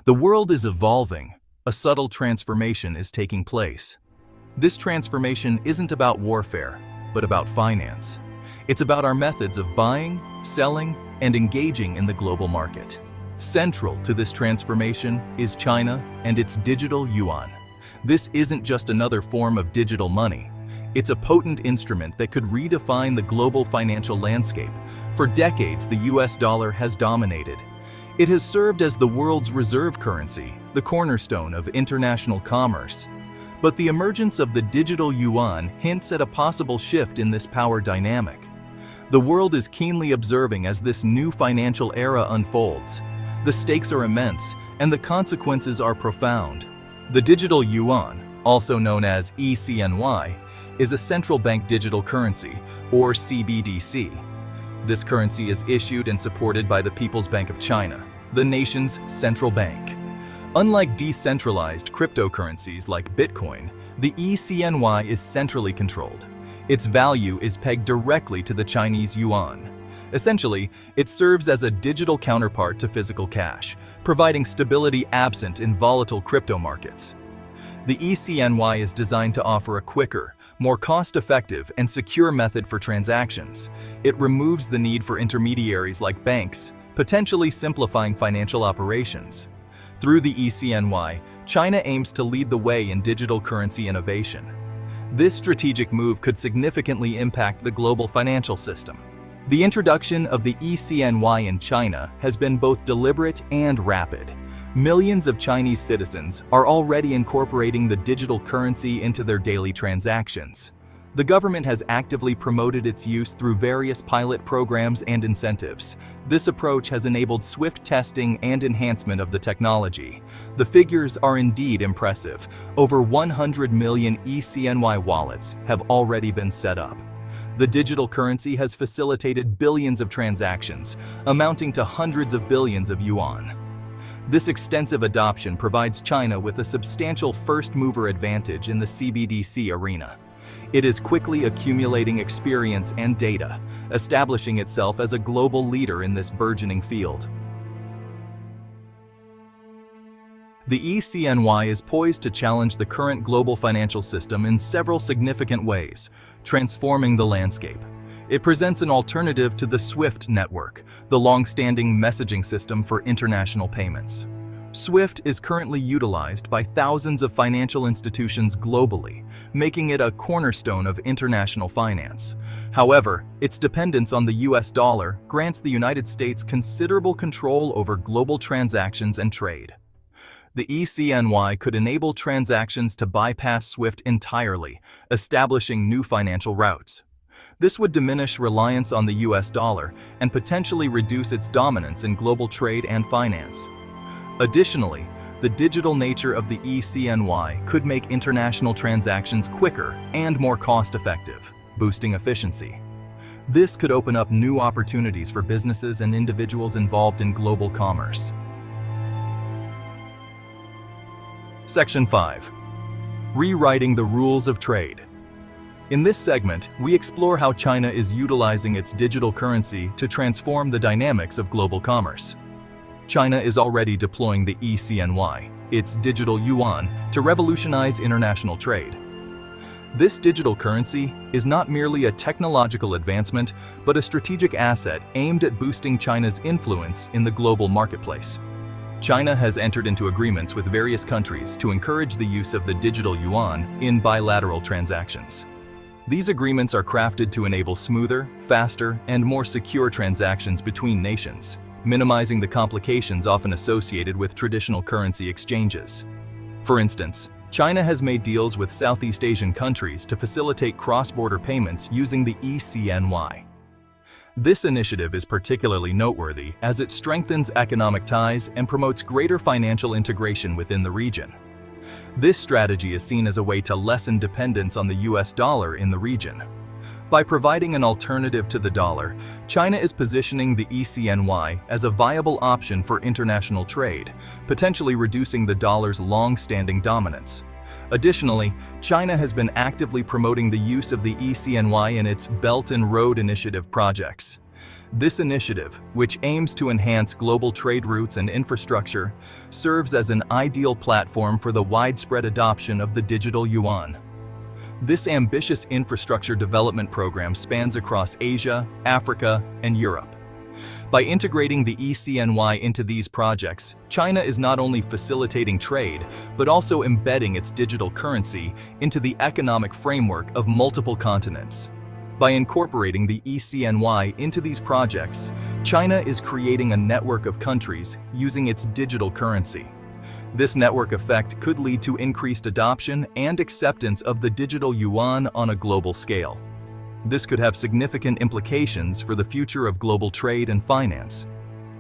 The world is evolving. A subtle transformation is taking place. This transformation isn't about warfare, but about finance. It's about our methods of buying, selling, and engaging in the global market. Central to this transformation is China and its digital yuan. This isn't just another form of digital money. It's a potent instrument that could redefine the global financial landscape. For decades, the US dollar has dominated. It has served as the world's reserve currency, the cornerstone of international commerce. But the emergence of the digital yuan hints at a possible shift in this power dynamic. The world is keenly observing as this new financial era unfolds. The stakes are immense, and the consequences are profound. The digital yuan, also known as ECNY, is a central bank digital currency, or CBDC. This currency is issued and supported by the People's Bank of China, the nation's central bank. Unlike decentralized cryptocurrencies like Bitcoin, the ECNY is centrally controlled. Its value is pegged directly to the Chinese yuan. Essentially, it serves as a digital counterpart to physical cash, providing stability absent in volatile crypto markets. The ECNY is designed to offer a quicker, more cost-effective, and secure method for transactions. It removes the need for intermediaries like banks, potentially simplifying financial operations. Through the ECNY, China aims to lead the way in digital currency innovation. This strategic move could significantly impact the global financial system. The introduction of the ECNY in China has been both deliberate and rapid. Millions of Chinese citizens are already incorporating the digital currency into their daily transactions. The government has actively promoted its use through various pilot programs and incentives. This approach has enabled swift testing and enhancement of the technology. The figures are indeed impressive. Over 100 million ECNY wallets have already been set up. The digital currency has facilitated billions of transactions, amounting to hundreds of billions of yuan. This extensive adoption provides China with a substantial first-mover advantage in the CBDC arena. It is quickly accumulating experience and data, establishing itself as a global leader in this burgeoning field. The ECNY is poised to challenge the current global financial system in several significant ways, transforming the landscape. It presents an alternative to the SWIFT network, the long-standing messaging system for international payments. SWIFT is currently utilized by thousands of financial institutions globally, making it a cornerstone of international finance. However, its dependence on the US dollar grants the United States considerable control over global transactions and trade. The ECNY could enable transactions to bypass SWIFT entirely, establishing new financial routes. This would diminish reliance on the US dollar and potentially reduce its dominance in global trade and finance. Additionally, the digital nature of the ECNY could make international transactions quicker and more cost-effective, boosting efficiency. This could open up new opportunities for businesses and individuals involved in global commerce. Section 5. Rewriting the rules of trade. In this segment, we explore how China is utilizing its digital currency to transform the dynamics of global commerce. China is already deploying the ECNY, its digital yuan, to revolutionize international trade. This digital currency is not merely a technological advancement, but a strategic asset aimed at boosting China's influence in the global marketplace. China has entered into agreements with various countries to encourage the use of the digital yuan in bilateral transactions. These agreements are crafted to enable smoother, faster, and more secure transactions between nations, minimizing the complications often associated with traditional currency exchanges. For instance, China has made deals with Southeast Asian countries to facilitate cross-border payments using the ECNY. This initiative is particularly noteworthy as it strengthens economic ties and promotes greater financial integration within the region. This strategy is seen as a way to lessen dependence on the US dollar in the region. By providing an alternative to the dollar, China is positioning the ECNY as a viable option for international trade, potentially reducing the dollar's long-standing dominance. Additionally, China has been actively promoting the use of the ECNY in its Belt and Road Initiative projects. This initiative, which aims to enhance global trade routes and infrastructure, serves as an ideal platform for the widespread adoption of the digital yuan. This ambitious infrastructure development program spans across Asia, Africa, and Europe. By integrating the eCNY into these projects, China is not only facilitating trade, but also embedding its digital currency into the economic framework of multiple continents. By incorporating the eCNY into these projects, China is creating a network of countries using its digital currency. This network effect could lead to increased adoption and acceptance of the digital yuan on a global scale. This could have significant implications for the future of global trade and finance.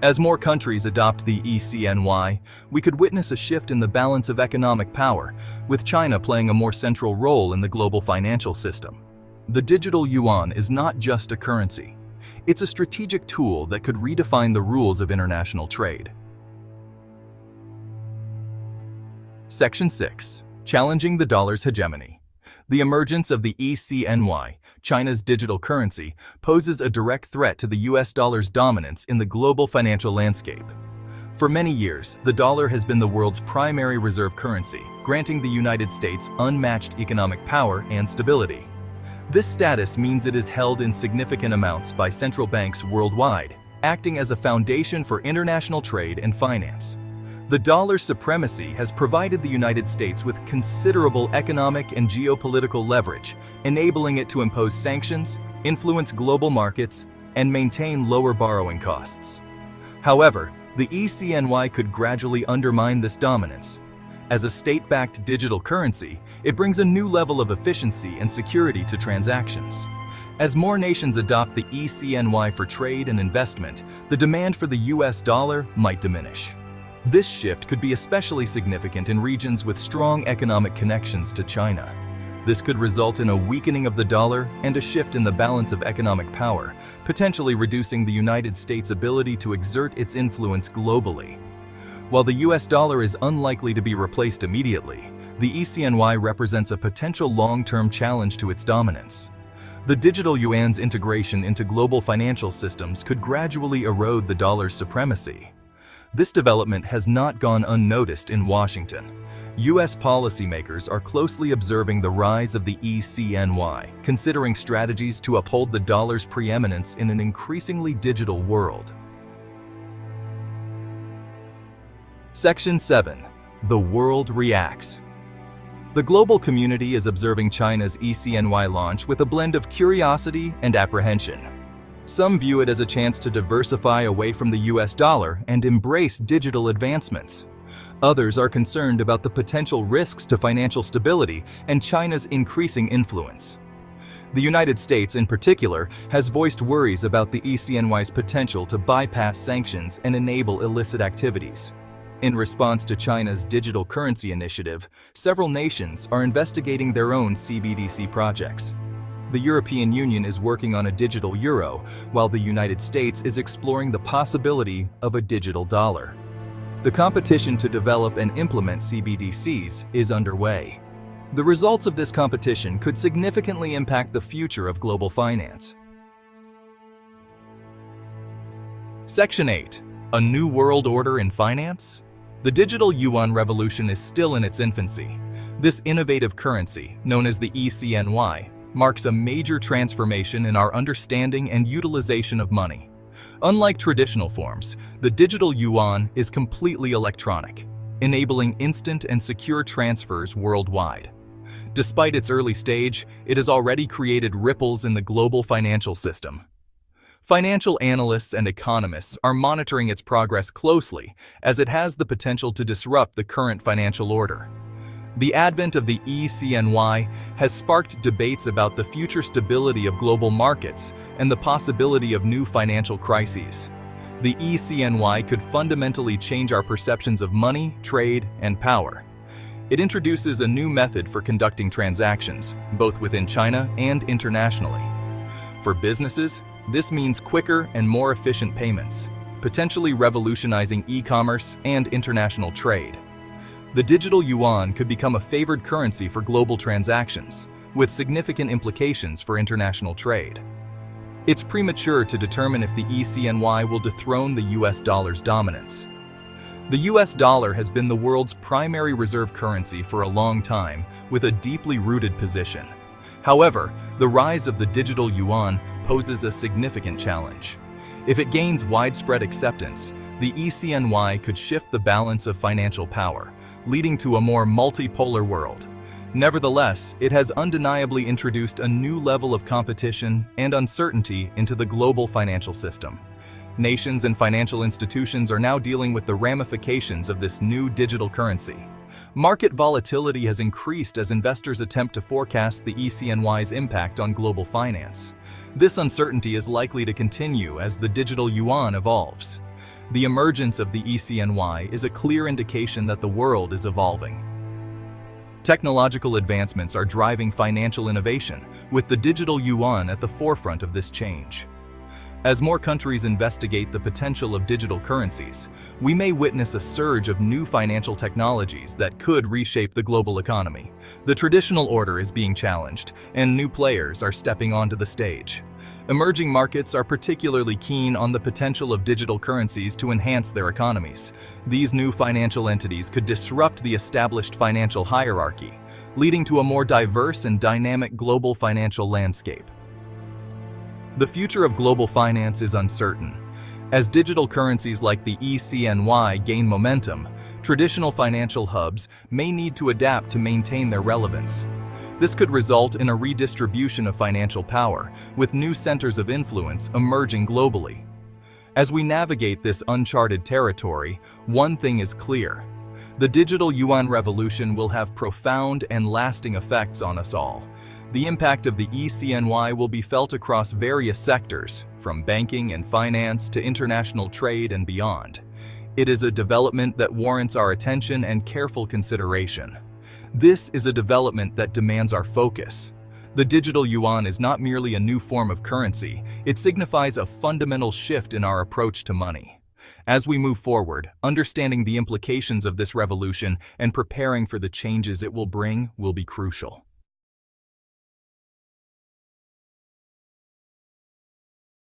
As more countries adopt the eCNY, we could witness a shift in the balance of economic power, with China playing a more central role in the global financial system. The digital yuan is not just a currency. It's a strategic tool that could redefine the rules of international trade. Section 6. Challenging the dollar's hegemony. The emergence of the eCNY, China's digital currency, poses a direct threat to the US dollar's dominance in the global financial landscape. For many years, the dollar has been the world's primary reserve currency, granting the United States unmatched economic power and stability. This status means it is held in significant amounts by central banks worldwide, acting as a foundation for international trade and finance. The dollar's supremacy has provided the United States with considerable economic and geopolitical leverage, enabling it to impose sanctions, influence global markets, and maintain lower borrowing costs. However, the eCNY could gradually undermine this dominance. As a state-backed digital currency, it brings a new level of efficiency and security to transactions. As more nations adopt the eCNY for trade and investment, the demand for the US dollar might diminish. This shift could be especially significant in regions with strong economic connections to China. This could result in a weakening of the dollar and a shift in the balance of economic power, potentially reducing the United States' ability to exert its influence globally. While the US dollar is unlikely to be replaced immediately, the eCNY represents a potential long-term challenge to its dominance. The digital yuan's integration into global financial systems could gradually erode the dollar's supremacy. This development has not gone unnoticed in Washington. US policymakers are closely observing the rise of the eCNY, considering strategies to uphold the dollar's preeminence in an increasingly digital world. Section 7. The world reacts. The global community is observing China's eCNY launch with a blend of curiosity and apprehension. Some view it as a chance to diversify away from the US dollar and embrace digital advancements. Others are concerned about the potential risks to financial stability and China's increasing influence. The United States, in particular, has voiced worries about the eCNY's potential to bypass sanctions and enable illicit activities. In response to China's digital currency initiative, several nations are investigating their own CBDC projects. The European Union is working on a digital euro, while the United States is exploring the possibility of a digital dollar. The competition to develop and implement CBDCs is underway. The results of this competition could significantly impact the future of global finance. Section 8. A new world order in finance? The digital yuan revolution is still in its infancy. This innovative currency, known as the eCNY, marks a major transformation in our understanding and utilization of money. Unlike traditional forms, the digital yuan is completely electronic, enabling instant and secure transfers worldwide. Despite its early stage, it has already created ripples in the global financial system. Financial analysts and economists are monitoring its progress closely, as it has the potential to disrupt the current financial order. The advent of the eCNY has sparked debates about the future stability of global markets and the possibility of new financial crises. The eCNY could fundamentally change our perceptions of money, trade, and power. It introduces a new method for conducting transactions, both within China and internationally. For businesses, this means quicker and more efficient payments, potentially revolutionizing e-commerce and international trade. The digital yuan could become a favored currency for global transactions, with significant implications for international trade. It's premature to determine if the ECNY will dethrone the US dollar's dominance. The US dollar has been the world's primary reserve currency for a long time, with a deeply rooted position. However, the rise of the digital yuan poses a significant challenge. If it gains widespread acceptance, the ECNY could shift the balance of financial power, leading to a more multipolar world. Nevertheless, it has undeniably introduced a new level of competition and uncertainty into the global financial system. Nations and financial institutions are now dealing with the ramifications of this new digital currency. Market volatility has increased as investors attempt to forecast the ECNY's impact on global finance. This uncertainty is likely to continue as the digital yuan evolves. The emergence of the ECNY is a clear indication that the world is evolving. Technological advancements are driving financial innovation, with the digital yuan at the forefront of this change. As more countries investigate the potential of digital currencies, we may witness a surge of new financial technologies that could reshape the global economy. The traditional order is being challenged, and new players are stepping onto the stage. Emerging markets are particularly keen on the potential of digital currencies to enhance their economies. These new financial entities could disrupt the established financial hierarchy, leading to a more diverse and dynamic global financial landscape. The future of global finance is uncertain. As digital currencies like the ECNY gain momentum, traditional financial hubs may need to adapt to maintain their relevance. This could result in a redistribution of financial power, with new centers of influence emerging globally. As we navigate this uncharted territory, one thing is clear: the digital yuan revolution will have profound and lasting effects on us all. The impact of the ECNY will be felt across various sectors, from banking and finance to international trade and beyond. It is a development that warrants our attention and careful consideration. This is a development that demands our focus. The digital yuan is not merely a new form of currency, it signifies a fundamental shift in our approach to money. As we move forward, understanding the implications of this revolution and preparing for the changes it will bring will be crucial.